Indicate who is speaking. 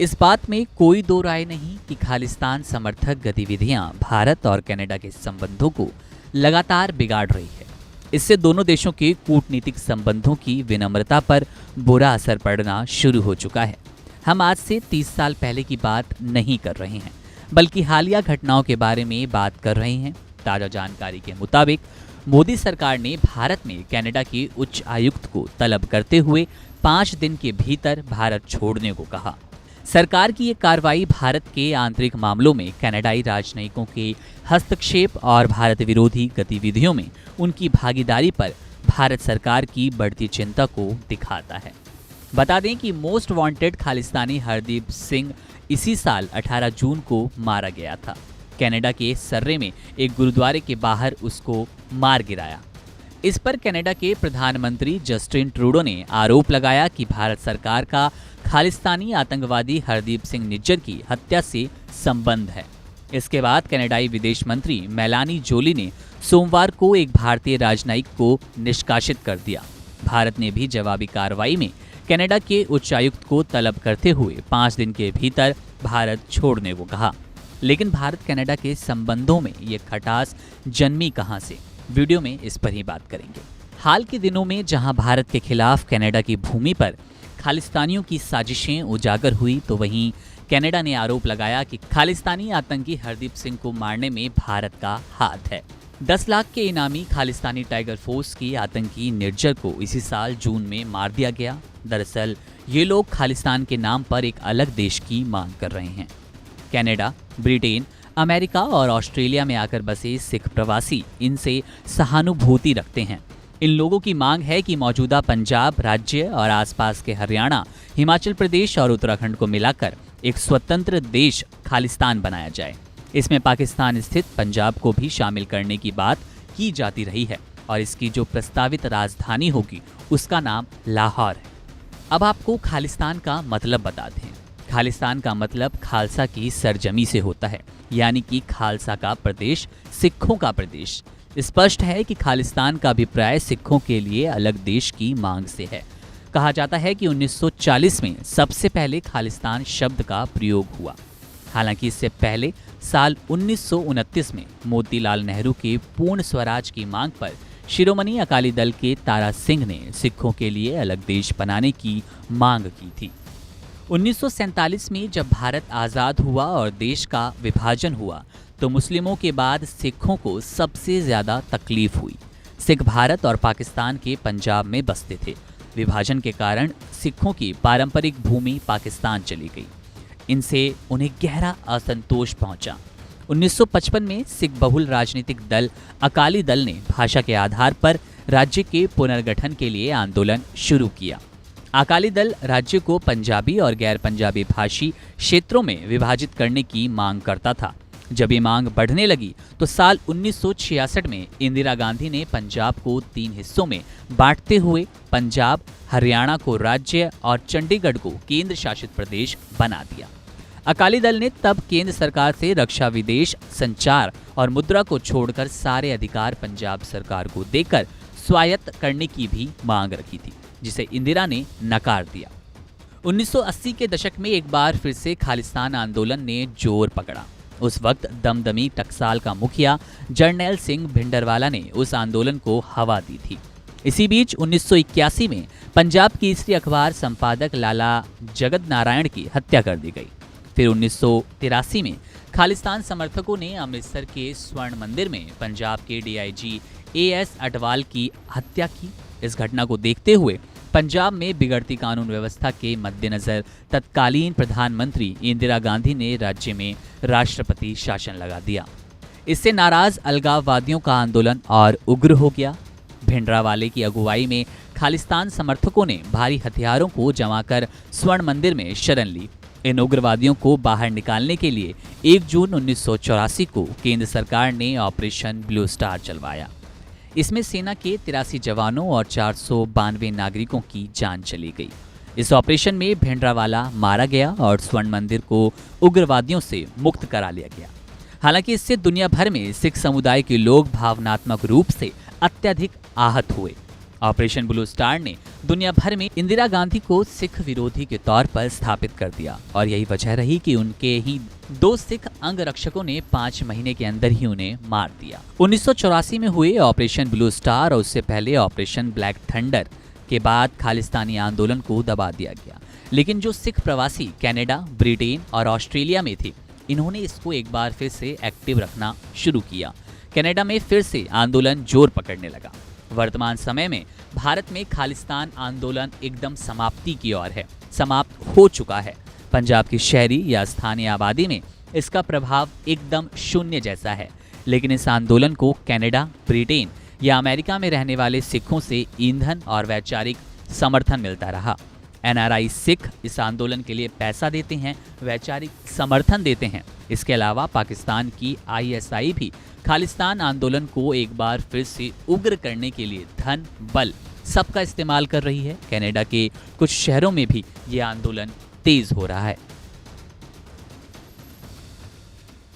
Speaker 1: इस बात में कोई दो राय नहीं कि खालिस्तान समर्थक गतिविधियां भारत और कनाडा के संबंधों को लगातार बिगाड़ रही है। इससे दोनों देशों के कूटनीतिक संबंधों की विनम्रता पर बुरा असर पड़ना शुरू हो चुका है। हम आज से 30 साल पहले की बात नहीं कर रहे हैं, बल्कि हालिया घटनाओं के बारे में बात कर रहे हैं। ताज़ा जानकारी के मुताबिक मोदी सरकार ने भारत में कनाडा के उच्च आयुक्त को तलब करते हुए 5 दिन के भीतर भारत छोड़ने को कहा। सरकार की ये कार्रवाई भारत के आंतरिक मामलों में कनाडाई राजनयिकों के हस्तक्षेप और भारत विरोधी गतिविधियों में उनकी भागीदारी पर भारत सरकार की बढ़ती चिंता को दिखाता है। बता दें कि मोस्ट वांटेड खालिस्तानी हरदीप सिंह इसी साल 18 जून को मारा गया था। कनाडा के सर्रे में एक गुरुद्वारे के बाहर उसको मार गिराया। इस पर कनाडा के प्रधानमंत्री जस्टिन ट्रूडो ने आरोप लगाया कि भारत सरकार का खालिस्तानी आतंकवादी हरदीप सिंह निज्जर की हत्या से संबंध है। इसके बाद कनाडाई विदेश मंत्री मेलानी जोली ने सोमवार को एक भारतीय राजनयिक को निष्कासित कर दिया। भारत ने भी जवाबी कार्रवाई में कनाडा के उच्चायुक्त को तलब करते हुए 5 दिन के भीतर भारत छोड़ने को कहा। लेकिन भारत कनाडा के संबंधों में ये खटास जन्मी कहां से, वीडियो में इस पर ही बात करेंगे। हाल के दिनों में जहां भारत के खिलाफ कनाडा की भूमि पर खालिस्तानियों की साजिशें उजागर हुई, तो वहीं कनाडा ने आरोप लगाया कि खालिस्तानी आतंकी हरदीप सिंह को मारने में भारत का हाथ है। 10 लाख के इनामी खालिस्तानी टाइगर फोर्स की आतंकी निर्जर को इसी साल जून में मार दिया गया। दरअसल ये लोग खालिस्तान के नाम पर एक अलग देश की मांग कर रहे हैं। कनाडा, ब्रिटेन, अमेरिका और ऑस्ट्रेलिया में आकर बसे सिख प्रवासी इनसे सहानुभूति रखते हैं। इन लोगों की मांग है कि मौजूदा पंजाब राज्य और आसपास के हरियाणा, हिमाचल प्रदेश और उत्तराखंड को मिलाकर एक स्वतंत्र देश खालिस्तान बनाया जाए। इसमें पाकिस्तान स्थित पंजाब को भी शामिल करने की बात की जाती रही है और इसकी जो प्रस्तावित राजधानी होगी उसका नाम लाहौर है। अब आपको खालिस्तान का मतलब बताते हैं। खालिस्तान का मतलब खालसा की सरजमी से होता है, यानी कि खालसा का प्रदेश, सिखों का प्रदेश। स्पष्ट है कि खालिस्तान का अभिप्राय सिखों के लिए अलग देश की मांग से है। कहा जाता है कि 1940 में सबसे पहले खालिस्तान शब्द का प्रयोग हुआ। हालांकि इससे पहले साल 1929 में मोतीलाल नेहरू के पूर्ण स्वराज की मांग पर शिरोमणि अकाली दल के तारा सिंह ने सिखों के लिए अलग देश बनाने की मांग की थी। 1947 में जब भारत आज़ाद हुआ और देश का विभाजन हुआ, तो मुस्लिमों के बाद सिखों को सबसे ज़्यादा तकलीफ हुई। सिख भारत और पाकिस्तान के पंजाब में बसते थे। विभाजन के कारण सिखों की पारंपरिक भूमि पाकिस्तान चली गई। इनसे उन्हें गहरा असंतोष पहुंचा। 1955 में सिख बहुल राजनीतिक दल अकाली दल ने भाषा के आधार पर राज्य के पुनर्गठन के लिए आंदोलन शुरू किया। अकाली दल राज्य को पंजाबी और गैर पंजाबी भाषी क्षेत्रों में विभाजित करने की मांग करता था। जब ये मांग बढ़ने लगी तो साल 1966 में इंदिरा गांधी ने पंजाब को 3 हिस्सों में बांटते हुए पंजाब, हरियाणा को राज्य और चंडीगढ़ को केंद्र शासित प्रदेश बना दिया। अकाली दल ने तब केंद्र सरकार से रक्षा, विदेश, संचार और मुद्रा को छोड़कर सारे अधिकार पंजाब सरकार को देकर स्वायत्त करने की भी मांग रखी थी, जिसे इंदिरा ने नकार दिया। 1980 के दशक में एक बार फिर से खालिस्तान आंदोलन ने जोर पकड़ा। उस वक्त दमदमी टकसाल का मुखिया जरनैल सिंह भिंडरवाला ने उस आंदोलन को हवा दी थी। इसी बीच 1981 में पंजाब केसरी अखबार संपादक लाला जगत नारायण की हत्या कर दी गई। फिर 1983 में खालिस्तान समर्थकों ने अमृतसर के स्वर्ण मंदिर में पंजाब के डीआईजी एएस अटवाल की हत्या की। इस घटना को देखते हुए पंजाब में बिगड़ती कानून व्यवस्था के मद्देनजर तत्कालीन प्रधानमंत्री इंदिरा गांधी ने राज्य में राष्ट्रपति शासन लगा दिया। इससे नाराज अलगाववादियों का आंदोलन और उग्र हो गया। भिंडरावाले की अगुवाई में खालिस्तान समर्थकों ने भारी हथियारों को जमा कर स्वर्ण मंदिर में शरण ली। इन उग्रवादियों को बाहर निकालने के लिए 1 जून 1984 को केंद्र सरकार ने ऑपरेशन ब्लू स्टार चलवाया। इसमें सेना के 83 जवानों और 492 नागरिकों की जान चली गई। इस ऑपरेशन में भिंडरावाला मारा गया और स्वर्ण मंदिर को उग्रवादियों से मुक्त करा लिया गया। हालांकि इससे दुनिया भर में सिख समुदाय के लोग भावनात्मक रूप से अत्यधिक आहत हुए। ऑपरेशन ब्लू स्टार ने दुनिया भर में इंदिरा गांधी को सिख विरोधी के तौर पर स्थापित कर दिया और यही वजह रही कि उनके ही 2 सिख अंगरक्षकों ने 5 महीने के अंदर ही उन्हें मार दिया। 1984 में हुए ऑपरेशन ब्लू स्टार और उससे पहले ऑपरेशन ब्लैक थंडर के बाद खालिस्तानी आंदोलन को दबा दिया गया, लेकिन जो सिख प्रवासी कनाडा, ब्रिटेन और ऑस्ट्रेलिया में थे, इन्होंने इसको एक बार फिर से एक्टिव रखना शुरू किया। कनाडा में फिर से आंदोलन जोर पकड़ने लगा। वर्तमान समय में भारत में खालिस्तान आंदोलन एकदम समाप्ति की ओर है, समाप्त हो चुका है। पंजाब की शहरी या स्थानीय आबादी में इसका प्रभाव एकदम शून्य जैसा है, लेकिन इस आंदोलन को कनाडा, ब्रिटेन या अमेरिका में रहने वाले सिखों से ईंधन और वैचारिक समर्थन मिलता रहा। एनआरआई सिख इस आंदोलन के लिए पैसा देते हैं, वैचारिक समर्थन देते हैं। इसके अलावा पाकिस्तान की आईएसआई भी खालिस्तान आंदोलन को एक बार फिर से उग्र करने के लिए धन, बल सबका इस्तेमाल कर रही है। कनाडा के कुछ शहरों में भी ये आंदोलन तेज हो रहा है।